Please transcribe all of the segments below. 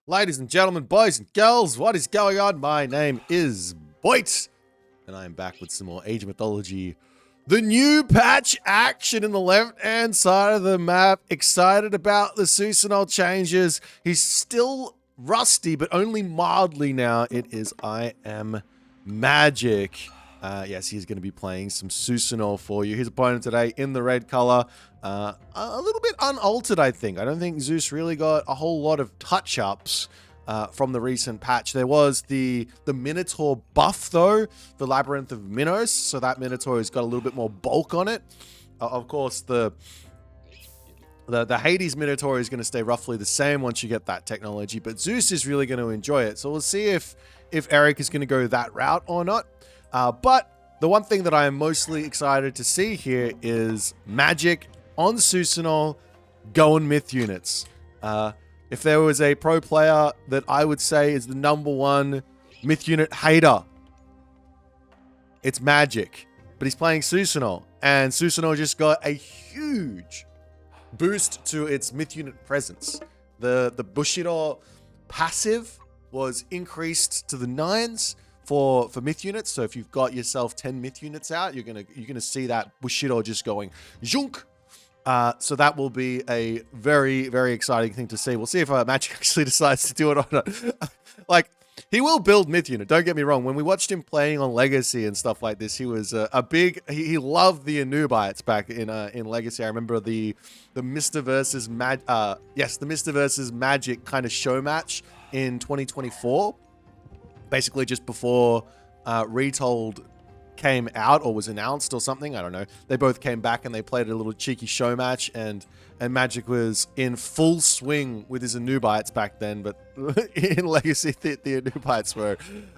Ladies and gentlemen, boys and girls, what is going on? My name is Boit, and I am back with some more Age of Mythology. The new patch action in the left-hand side of the map. Excited about the Susanoo changes. He's still rusty, but only mildly now. It is I Am Magic. Yes, he's going to be playing some Susanoo for you. His opponent today in the red color. A little bit unaltered, I think. I don't think Zeus really got a whole lot of touch-ups from the recent patch. There was the Minotaur buff, though, the Labyrinth of Minos. So that Minotaur has got a little bit more bulk on it. Of course, the Hades Minotaur is going to stay roughly the same once you get that technology. But Zeus is really going to enjoy it. So we'll see if Eric is going to go that route or not. But the one thing that I am mostly excited to see here is Magic on Susanoo going myth units. If there was a pro player that I would say is the #1 myth unit hater, it's Magic. But he's playing Susanoo, and Susanoo just got a huge boost to its myth unit presence. The Bushido passive was increased to the 9s for myth units. So if you've got yourself 10 myth units out, you're gonna see that Bushido just going zhunk. So that will be a very, very exciting thing to see. We'll see if Magic actually decides to do it or not. Like, he will build myth unit, don't get me wrong. When we watched him playing on Legacy and stuff like this, he was he loved the Anubites back in Legacy. I remember the Mr. versus the Mr. versus Magic kind of show match in 2024. Basically just before Retold came out or was announced or something. I don't know. They both came back and they played a little cheeky show match, and Magic was in full swing with his Anubites back then, but in Legacy, the Anubites were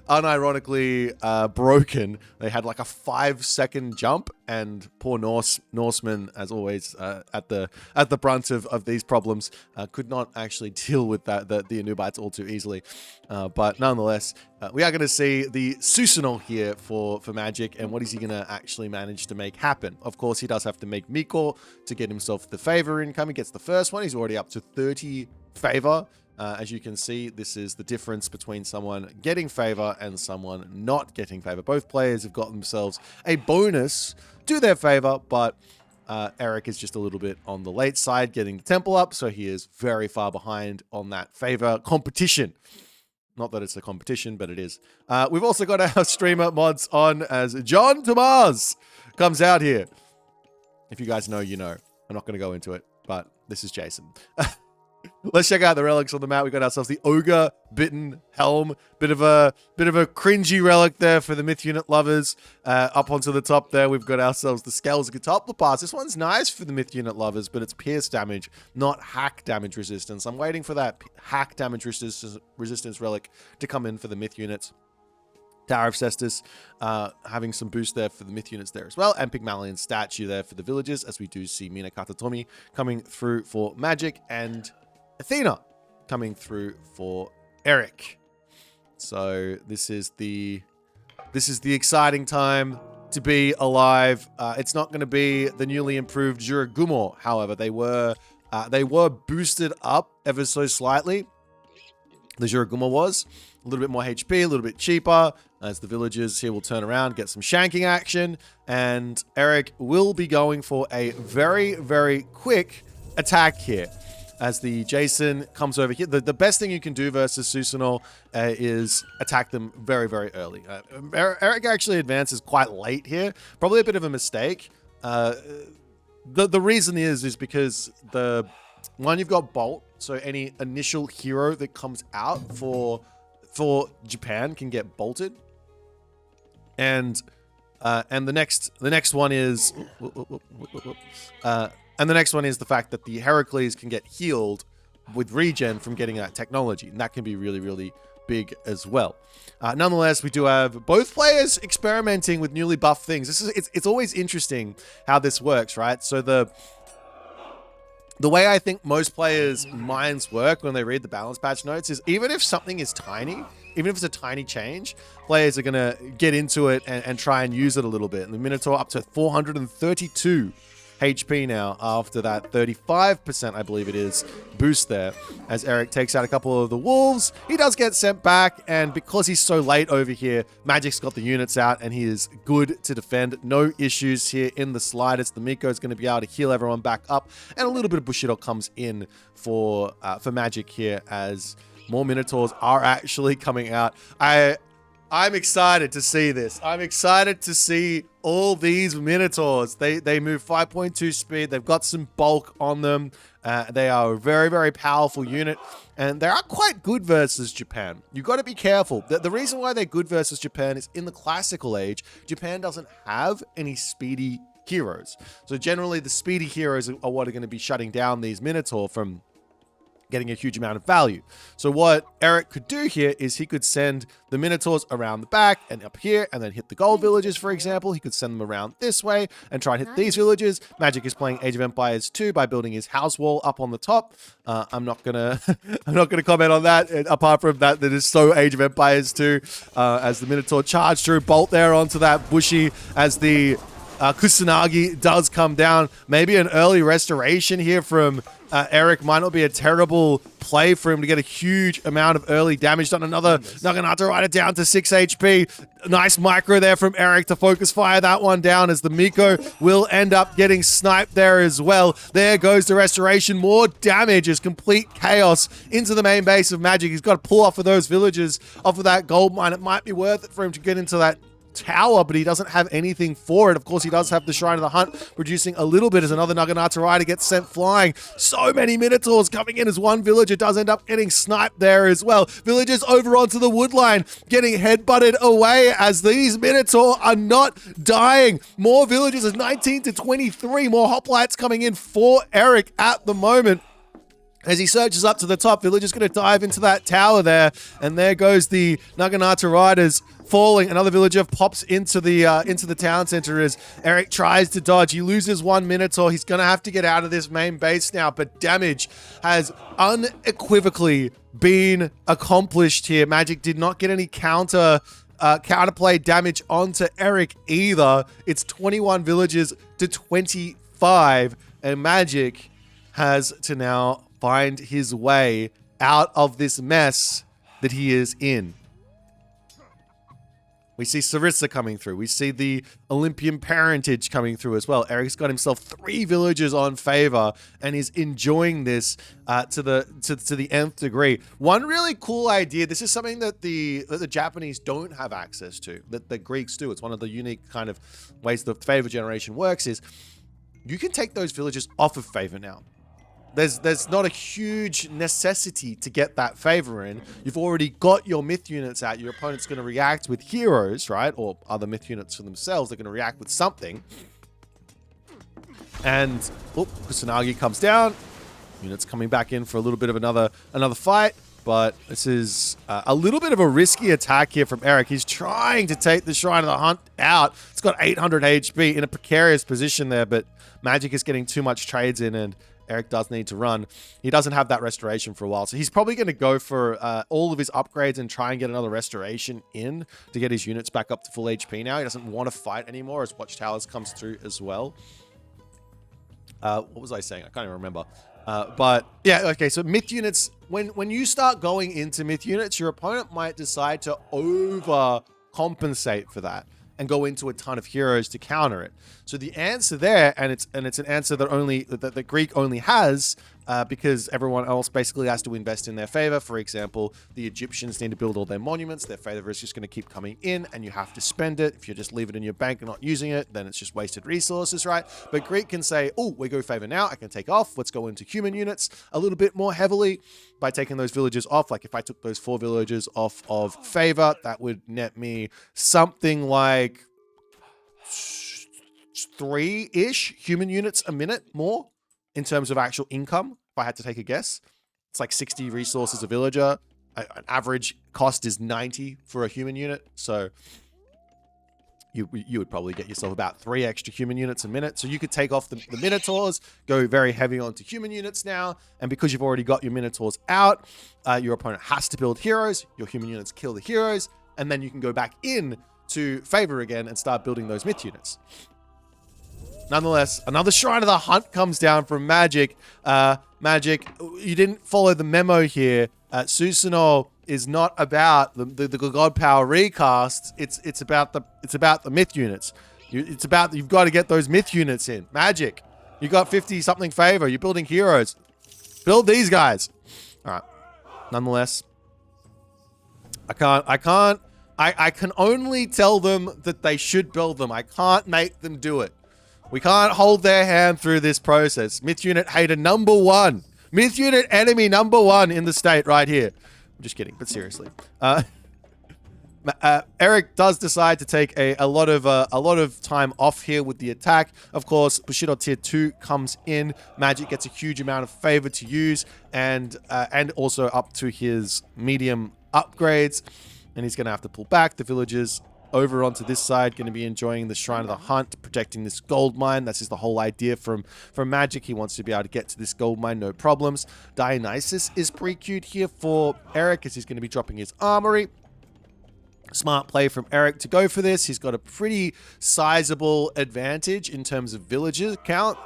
unironically broken. They had like a 5-second jump, and poor Norseman, as always, at the brunt of these problems, could not actually deal with the Anubites all too easily. But nonetheless, we are going to see the Susanoo here for Magic, and what is he going to actually manage to make happen? Of course, he does have to make Miko to get himself the favor income. He gets the first one. He's already up to 30 favor. As you can see, this is the difference between someone getting favor and someone not getting favor. Both players have got themselves a bonus to their favor, but Eric is just a little bit on the late side getting the temple up, so he is very far behind on that favor competition. Not that it's a competition, but it is. We've also got our streamer mods on as John Tomas comes out here. If you guys know, you know. I'm not going to go into it, but this is Jason. Let's check out the relics on the map. We got ourselves the Ogre Bitten Helm. Bit of a cringy relic there for the myth unit lovers. Up onto the top there, we've got ourselves the Scales Catapult Pass. This one's nice for the myth unit lovers, but it's pierce damage, not hack damage resistance. I'm waiting for that hack damage resistance relic to come in for the myth units. Tower of Cestus having some boost there for the myth units there as well. And Pygmalion statue there for the villagers, as we do see Mina Katatomi coming through for Magic, and Athena coming through for Eric. So this is the exciting time to be alive. It's not going to be the newly improved Juragumo, however. They were boosted up ever so slightly. The Juragumo was a little bit more HP, a little bit cheaper, as the villagers here will turn around, get some shanking action, and Eric will be going for a very, very quick attack here. As the Jason comes over here, the best thing you can do versus Susanoo is attack them very, very early. Eric actually advances quite late here. Probably a bit of a mistake. The reason is because you've got Bolt, so any initial hero that comes out for Japan can get bolted. And the next one is and the next one is the fact that the Heracles can get healed with regen from getting that technology. And that can be really, really big as well. Nonetheless, we do have both players experimenting with newly buffed things. It's always interesting how this works, right? So the way I think most players' minds work when they read the balance patch notes is even if something is tiny, even if it's a tiny change, players are going to get into it and try and use it a little bit. And the Minotaur up to 432 HP now after that 35%, I believe it is, boost there. As Eric takes out a couple of the wolves, he does get sent back, and because he's so late over here, Magic's got the units out, and he is good to defend. No issues here in the slightest. The Miko is going to be able to heal everyone back up, and a little bit of Bushido comes in for Magic here as more Minotaurs are actually coming out. I'm excited to see this. I'm excited to see all these Minotaurs. They move 5.2 speed. They've got some bulk on them. They are a very, very powerful unit, and they are quite good versus Japan. You've got to be careful. The reason why they're good versus Japan is in the classical age, Japan doesn't have any speedy heroes. So generally, the speedy heroes are what are going to be shutting down these Minotaur from getting a huge amount of value. So what Eric could do here is he could send the Minotaurs around the back and up here and then hit the gold villages, for example. He could send them around this way and try and hit these villages. Magic is playing Age of Empires 2 by building his house wall up on the top. I'm not gonna comment on that, apart from that is so Age of Empires 2 as the Minotaur charged through, bolt there onto that bushy as the Kusanagi does come down. Maybe an early restoration here from Eric might not be a terrible play for him to get a huge amount of early damage done. Another Naginata Rider down to 6 HP. Nice micro there from Eric to focus fire that one down, as the Miko will end up getting sniped there as well. There goes the restoration. More damage as complete chaos into the main base of Magic. He's got to pull off of those villages off of that gold mine. It might be worth it for him to get into that tower, but he doesn't have anything for it. Of course, he does have the Shrine of the Hunt, producing a little bit as another Naginata Rider gets sent flying. So many Minotaurs coming in as one villager does end up getting sniped there as well. Villagers over onto the wood line, getting headbutted away as these Minotaur are not dying. More villagers as 19 to 23. More hoplites coming in for Eric at the moment. As he surges up to the top, Villager's going to dive into that tower there, and there goes the Naginata Riders falling. Another villager pops into the town center as Eric tries to dodge. He loses one Minotaur. He's going to have to get out of this main base now, but damage has unequivocally been accomplished here. Magic did not get any counterplay damage onto Eric either. It's 21 villagers to 25, and Magic has to now find his way out of this mess that he is in. We see Sarissa coming through. We see the Olympian parentage coming through as well. Eric's got himself 3 villagers on favor and is enjoying this to the nth degree. One really cool idea. This is something that the Japanese don't have access to, that the Greeks do. It's one of the unique kind of ways the favor generation works. Is you can take those villagers off of favor now. There's not a huge necessity to get that favor in. You've already got your myth units out. Your opponent's going to react with heroes, right? Or other myth units for themselves. They're going to react with something. And Kusanagi comes down. Units coming back in for a little bit of another fight. But this is a little bit of a risky attack here from Eric. He's trying to take the Shrine of the Hunt out. It's got 800 HP in a precarious position there, but Magic is getting too much trades in, and Eric does need to run. He doesn't have that restoration for a while, so he's probably going to go for all of his upgrades and try and get another restoration in to get his units back up to full HP now. He doesn't want to fight anymore as Watchtowers comes through as well. What was I saying? I can't even remember. But yeah, okay, so myth units, when you start going into myth units, your opponent might decide to overcompensate for that and go into a ton of heroes to counter it. So the answer there, and it's an answer that only that the Greek only has because everyone else basically has to invest in their favor. For example, the Egyptians need to build all their monuments. Their favor is just going to keep coming in, and you have to spend it. If you just leave it in your bank and not using it, then it's just wasted resources, right? But Greek can say, oh, we go favor now. I can take off. Let's go into human units a little bit more heavily by taking those villages off. Like if I took those 4 villages off of favor, that would net me something like 3-ish human units a minute more in terms of actual income. If I had to take a guess, it's like 60 resources a villager. An average cost is 90 for a human unit. So you would probably get yourself about 3 extra human units a minute. So you could take off the Minotaurs, go very heavy onto human units now. And because you've already got your Minotaurs out, your opponent has to build heroes. Your human units kill the heroes. And then you can go back in to favor again and start building those myth units. nonetheless, another Shrine of the Hunt comes down from Magic. Magic, you didn't follow the memo here. Susanoo is not about the God Power recasts. It's about the myth units. You've got to get those myth units in. Magic, you got 50 something favor. You're building heroes. Build these guys. All right. Nonetheless, I can only tell them that they should build them. I can't make them do it. We can't hold their hand through this process. Myth unit hater number 1. Myth unit enemy number 1 in the state right here. I'm just kidding, but seriously. Eric does decide to take a lot of time off here with the attack. Of course, Bushido tier 2 comes in. Magic gets a huge amount of favor to use, and also up to his medium upgrades. And he's going to have to pull back. The villagers over onto this side going to be enjoying the Shrine of the Hunt, protecting this gold mine. That's just the whole idea from Magic. He wants to be able to get to this gold mine, no problems. Dionysus is pre-queued here for Eric as he's going to be dropping his armory. Smart play from Eric to go for this. He's got a pretty sizable advantage in terms of villager count,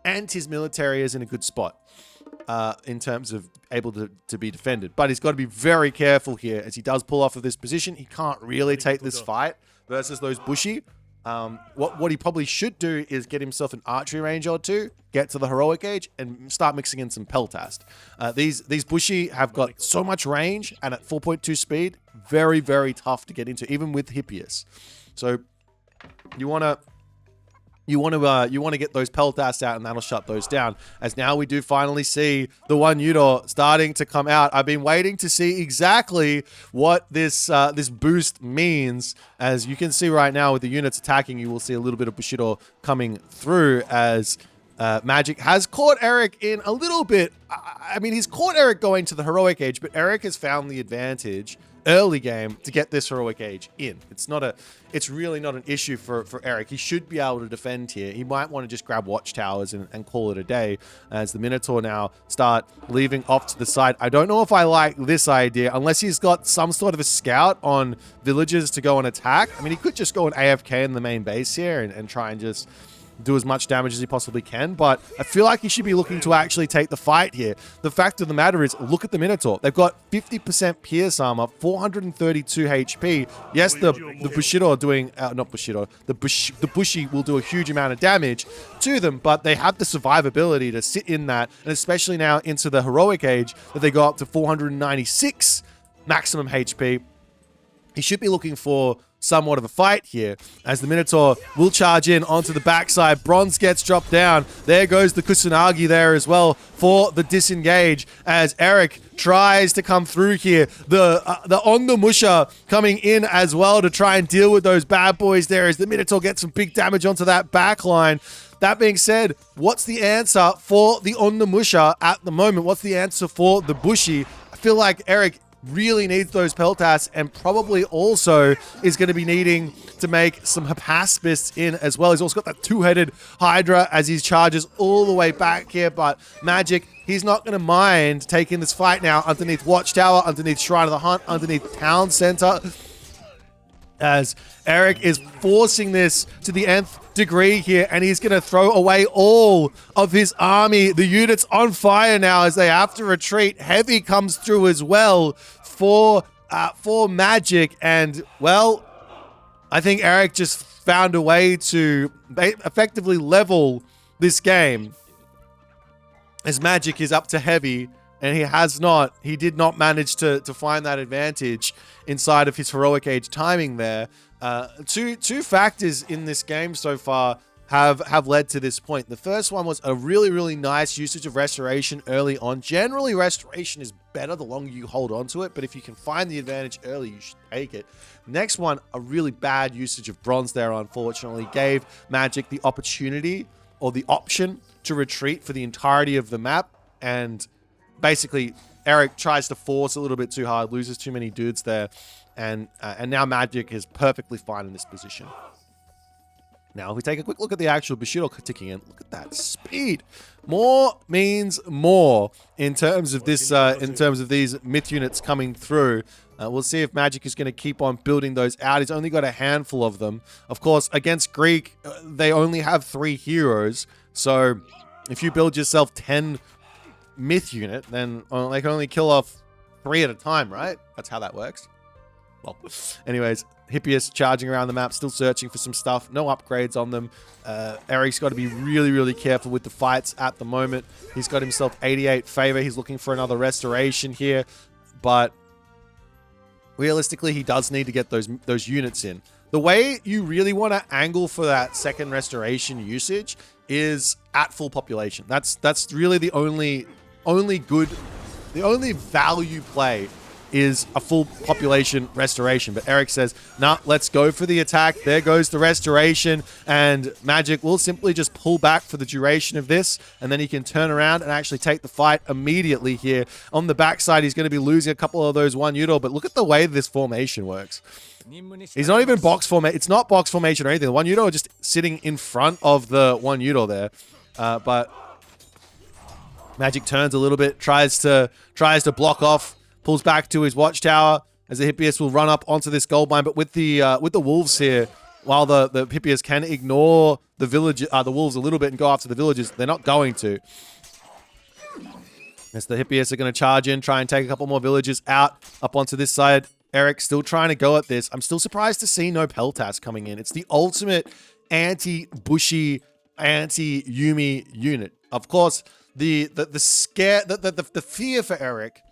and his military is in a good spot in terms of able to be defended. But he's got to be very careful here as he does pull off of this position. He can't really take this fight versus those bushy. What he probably should do is get himself an archery range or two, get to the heroic age, and start mixing in some peltast. These bushy have got so much range, and at 4.2 speed, very, very tough to get into, even with Hippias. So you want to get those peltasts out, and that'll shut those down. As now we do finally see the one Udor starting to come out. I've been waiting to see exactly what this boost means. As you can see right now with the units attacking, you will see a little bit of Bushido coming through as Magic has caught Eric in a little bit. I mean, he's caught Eric going to the heroic age, but Eric has found the advantage early game to get this heroic age in. It's really not an issue for Eric. He should be able to defend here. He might want to just grab watchtowers and call it a day as the Minotaur now start leaving off to the side. I don't know if I like this idea unless he's got some sort of a scout on villagers to go and attack. I mean, he could just go and AFK in the main base here and try and just do as much damage as he possibly can, but I feel like he should be looking to actually take the fight here. The fact of the matter is, look at the Minotaur. They've got 50% pierce armor, 432 HP. Yes, the Bushido are doing, not Bushido, the Bushi will do a huge amount of damage to them, but they have the survivability to sit in that, and especially now into the heroic age that they go up to 496 maximum HP. He should be looking for somewhat of a fight here as the Minotaur will charge in onto the backside. Bronze gets dropped down. There goes the Kusanagi there as well for the disengage as Eric tries to come through here. The Ondamusha coming in as well to try and deal with those bad boys there as the Minotaur gets some big damage onto that back line. That being said, what's the answer for the Ondamusha at the moment? What's the answer for the Bushi? I feel like Eric really needs those peltasts and probably also is going to be needing to make some Hapaspists in as well. He's also got that two-headed Hydra as he charges all the way back here, but Magic, he's not going to mind taking this fight now underneath Watchtower, underneath Shrine of the Hunt, underneath Town Center, as Eric is forcing this to the nth degree here, and he's going to throw away all of his army. The unit's on fire now as they have to retreat. Heavy comes through as well for Magic, and well, I think Eric just found a way to effectively level this game as Magic is up to heavy, and he did not manage to find that advantage inside of his heroic age timing there. Two factors in this game so far have led to this point. The first one was a really, really nice usage of Restoration early on. Generally, Restoration is better the longer you hold on to it, but if you can find the advantage early, you should take it. Next one, a really bad usage of Bronze there, unfortunately, gave Magic the opportunity or the option to retreat for the entirety of the map, and basically Eric tries to force a little bit too hard, loses too many dudes there, and now Magic is perfectly fine in this position. Now, if we take a quick look at the actual Bushido ticking in, look at that speed. More means more in terms of this, in terms of these myth units coming through. We'll see if Magic is going to keep on building those out. He's only got a handful of them. Of course, against Greek, they only have 3 heroes. So if you build yourself 10 myth unit, then they can only kill off 3 at a time, right? That's how that works. Well, anyways, Hippias charging around the map, still searching for some stuff. No upgrades on them. Eric's got to be really, really careful with the fights at the moment. He's got himself 88 favor. He's looking for another restoration here. But realistically, he does need to get those units in. The way you really want to angle for that second restoration usage is at full population. That's really the only value play is a full population restoration. But Eric says, nah, let's go for the attack. There goes the restoration, and Magic will simply just pull back for the duration of this, and then he can turn around and actually take the fight immediately here. On the backside, he's going to be losing a couple of those 1 Udor, but look at the way this formation works. He's not even box formation. It's not box formation or anything. The 1 Udor just sitting in front of the 1 Udor there. But Magic turns a little bit, tries to block off, pulls back to his watchtower as the Hippias will run up onto this gold mine. But with the wolves here, while the Hippias can ignore the wolves a little bit and go after the villages, they're not going to. As the Hippias are going to charge in, try and take a couple more villages out up onto this side. Eric still trying to go at this. I'm still surprised to see no Peltas coming in. It's the ultimate anti-bushy, anti-Yuumi unit. Of course, the fear for Eric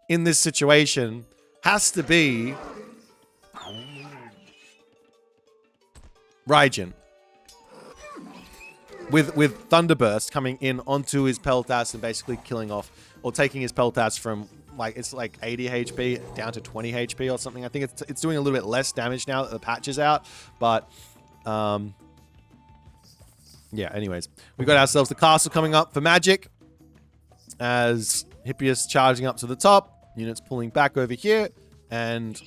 in this situation has to be Raijin. With Thunderburst coming in onto his Peltas and basically killing off, or taking his Peltas from it's like 80 HP down to 20 HP or something. I think it's doing a little bit less damage now that the patch is out. But yeah, anyways, we got ourselves the castle coming up for Magic as Hippias charging up to the top. Units pulling back over here, and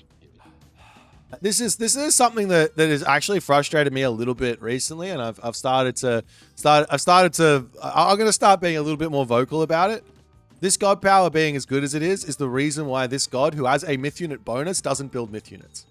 this is something that has actually frustrated me a little bit recently, and I'm going to start being a little bit more vocal about it. This god power being as good as it is the reason why this god, who has a myth unit bonus, doesn't build myth units.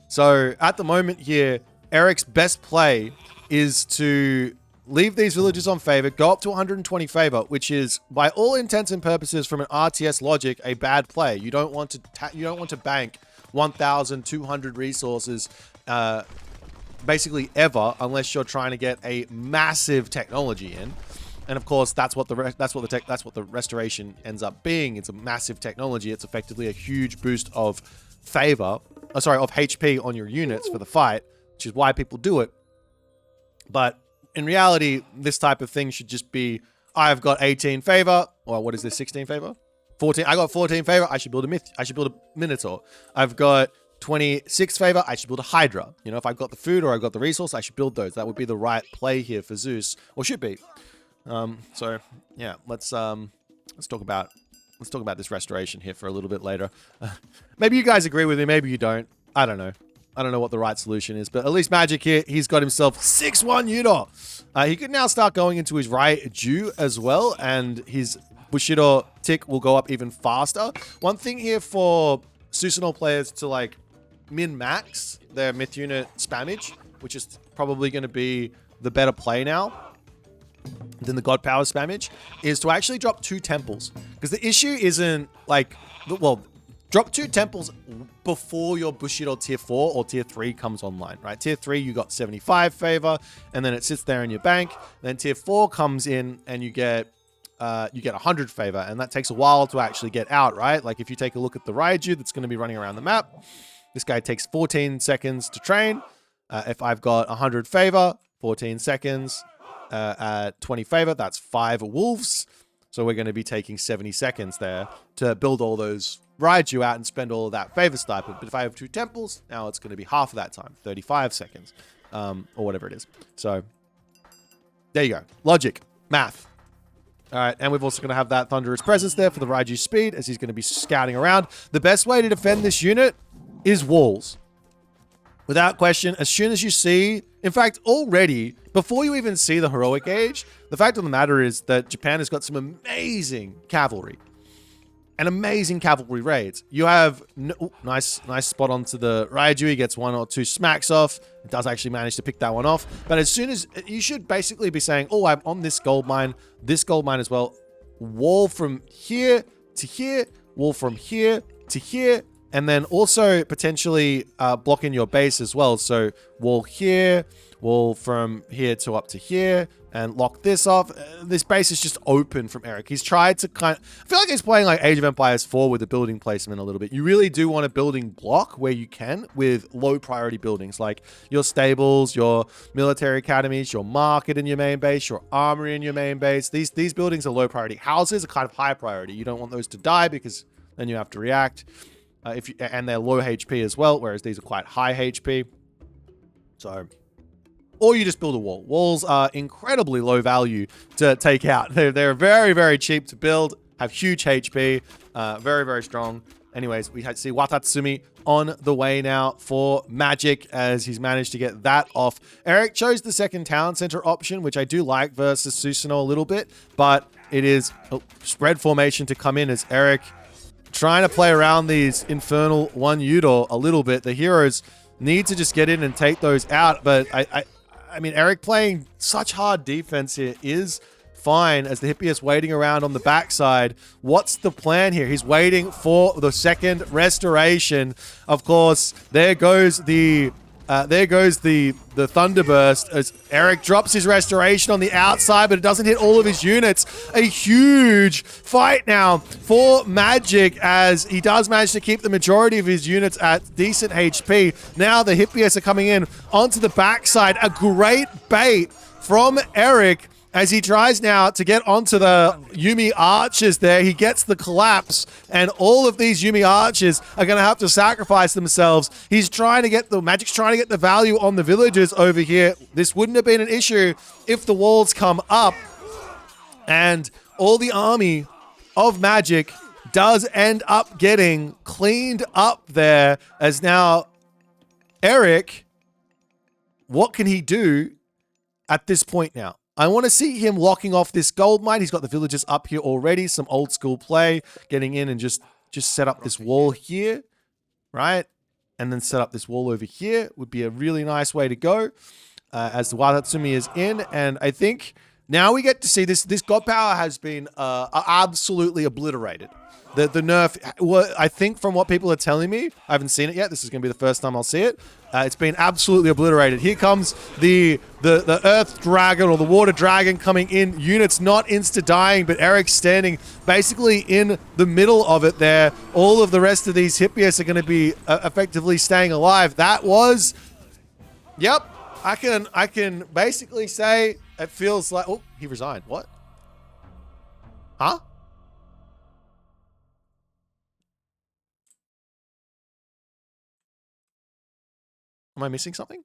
So at the moment here, Eric's best play is to leave these villages on favor, go up to 120 favor, which is, by all intents and purposes, from an RTS logic, a bad play. You don't want to bank 1,200 resources, basically ever, unless you're trying to get a massive technology in. And of course, that's what the restoration ends up being. It's a massive technology. It's effectively a huge boost of favor, of HP on your units for the fight, which is why people do it. But in reality, this type of thing should just be, I've got 18 favor, or what is this, 16 favor? 14, I got 14 favor, I should build a Minotaur. I've got 26 favor, I should build a Hydra. You know, if I've got the food or I've got the resource, I should build those. That would be the right play here for Zeus, or should be. So yeah, let's talk about this restoration here for a little bit later. Maybe you guys agree with me, maybe you don't. I don't know. I don't know what the right solution is, but at least Magic here, he's got himself 6-1 Udor. He can now start going into his Raiju as well, and his Bushido tick will go up even faster. One thing here for Susanoo players to min-max their myth unit spammage, which is probably going to be the better play now than the God Power spammage, is to actually drop 2 temples. Because the issue isn't drop 2 temples before your Bushido tier 4 or tier 3 comes online, right? Tier 3, you got 75 favor, and then it sits there in your bank. Then tier 4 comes in, and you get 100 favor, and that takes a while to actually get out, right? Like if you take a look at the Raiju that's going to be running around the map, this guy takes 14 seconds to train. If I've got 100 favor, 14 seconds at 20 favor, that's 5 wolves. So we're going to be taking 70 seconds there to build all those Raiju out and spend all of that favor stipend. But if I have 2 temples, now it's going to be half of that time, 35 seconds, or whatever it is. So there you go. Logic, math. All right, and we've also going to have that Thunderous Presence there for the Raiju speed as he's going to be scouting around. The best way to defend this unit is walls. Without question, as soon as you see, in fact, already, before you even see the heroic age, the fact of the matter is that Japan has got some amazing cavalry. and amazing cavalry raids. You have nice spot onto the Raiju. He gets 1 or 2 smacks off. It does actually manage to pick that one off. But as soon as you should basically be saying, oh, I'm on this gold mine as well. Wall from here to here, wall from here to here, and then also potentially blocking your base as well. So wall here, wall from here to up to here, and lock this off. This base is just open from Eric. He's tried to I feel like he's playing like Age of Empires 4 with the building placement a little bit. You really do want a building block where you can with low priority buildings like your stables, your military academies, your market in your main base, your armory in your main base. These buildings are low priority. Houses are kind of high priority. You don't want those to die because then you have to react. And they're low HP as well, whereas these are quite high HP. So... or you just build a wall. Walls are incredibly low value to take out. They're very, very cheap to build, have huge HP, very, very strong. Anyways, we see Watatsumi on the way now for Magic as he's managed to get that off. Eric chose the second town center option, which I do like versus Susanoo a little bit, but it is spread formation to come in as Eric trying to play around these Infernal 1 Udor a little bit. The heroes need to just get in and take those out, but I mean, Eric playing such hard defense here is fine as the Hippias waiting around on the backside. What's the plan here? He's waiting for the second restoration. Of course, there goes the Thunderburst as Eric drops his restoration on the outside, but it doesn't hit all of his units. A huge fight now for Magic as he does manage to keep the majority of his units at decent HP. Now the Hippias are coming in onto the backside. A great bait from Eric as he tries now to get onto the Yuumi archers there. He gets the collapse, and all of these Yuumi archers are going to have to sacrifice themselves. Magic's trying to get the value on the villagers over here. This wouldn't have been an issue if the walls come up, and all the army of Magic does end up getting cleaned up there as now Eric, what can he do at this point now? I want to see him locking off this gold mine. He's got the villagers up here already. Some old school play, getting in and just set up this wall here, right? And then set up this wall over here would be a really nice way to go as the Watatsumi is in. And I think now we get to see this god power has been absolutely obliterated. The nerf, I think from what people are telling me, I haven't seen it yet. This is going to be the first time I'll see it. It's been absolutely obliterated. Here comes the Earth Dragon or the Water Dragon coming in. Units not insta-dying, but Eric's standing basically in the middle of it there. All of the rest of these Hippias are going to be effectively staying alive. That was... Yep. I can basically say it feels like... Oh, he resigned. What? Huh? Am I missing something?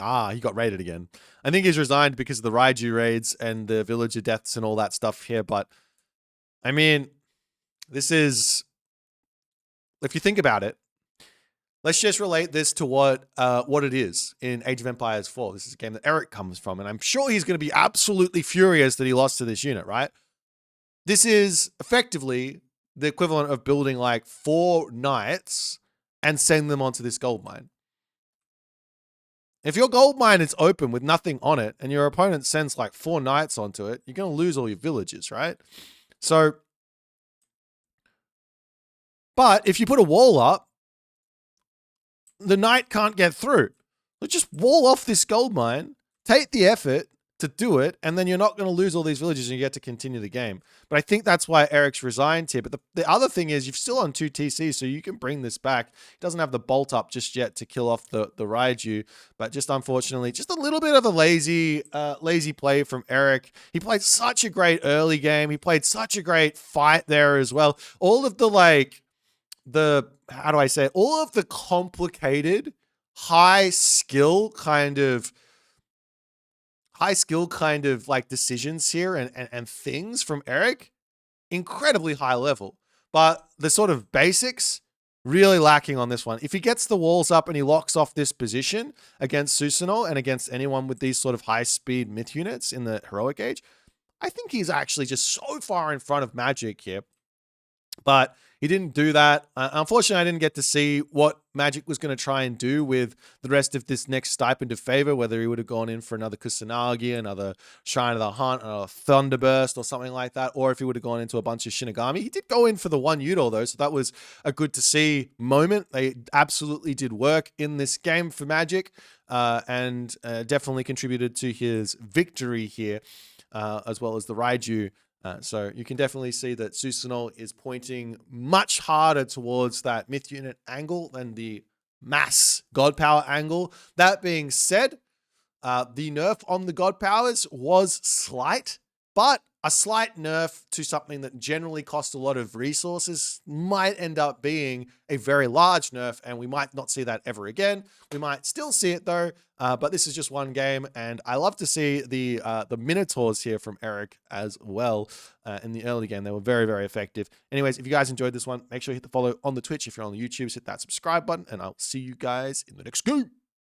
Ah, he got raided again. I think he's resigned because of the Raiju raids and the villager deaths and all that stuff here. But, I mean, this is... If you think about it, let's just relate this to what it is in Age of Empires 4. This is a game that Eric comes from, and I'm sure he's going to be absolutely furious that he lost to this unit, right? This is effectively the equivalent of building like 4 knights and sending them onto this gold mine. If your gold mine is open with nothing on it and your opponent sends like 4 knights onto it, you're going to lose all your villages, right? So, but if you put a wall up, the knight can't get through. So just wall off this gold mine, take the effort to do it, and then you're not going to lose all these villages and you get to continue the game. But I think that's why Eric's resigned here. But the other thing is you're still on 2 TCs, so you can bring this back. He doesn't have the bolt up just yet to kill off the Raiju, but just unfortunately, just a little bit of a lazy play from Eric. He played such a great early game. He played such a great fight there as well. All of the how do I say it? All of the complicated, high skill kind of like decisions here and things from Eric, incredibly high level. But the sort of basics, really lacking on this one. If he gets the walls up and he locks off this position against Susanoo and against anyone with these sort of high speed myth units in the heroic age, I think he's actually just so far in front of Magic here. But he didn't do that. Unfortunately, I didn't get to see what Magic was going to try and do with the rest of this next stipend of favor, whether he would have gone in for another Kusanagi, another Shrine of the Hunt, another Thunderburst or something like that, or if he would have gone into a bunch of Shinigami. He did go in for the one Udor, though, so that was a good to see moment. They absolutely did work in this game for Magic, and definitely contributed to his victory here, as well as the Raiju. So you can definitely see that Susanoo is pointing much harder towards that Myth Unit angle than the mass God Power angle. That being said, the nerf on the God Powers was slight, but a slight nerf to something that generally costs a lot of resources might end up being a very large nerf, and we might not see that ever again. We might still see it though, but this is just one game, and I love to see the Minotaurs here from Eric as well in the early game. They were very, very effective. Anyways, if you guys enjoyed this one, make sure you hit the follow on the Twitch. If you're on the YouTube, hit that subscribe button, and I'll see you guys in the next game.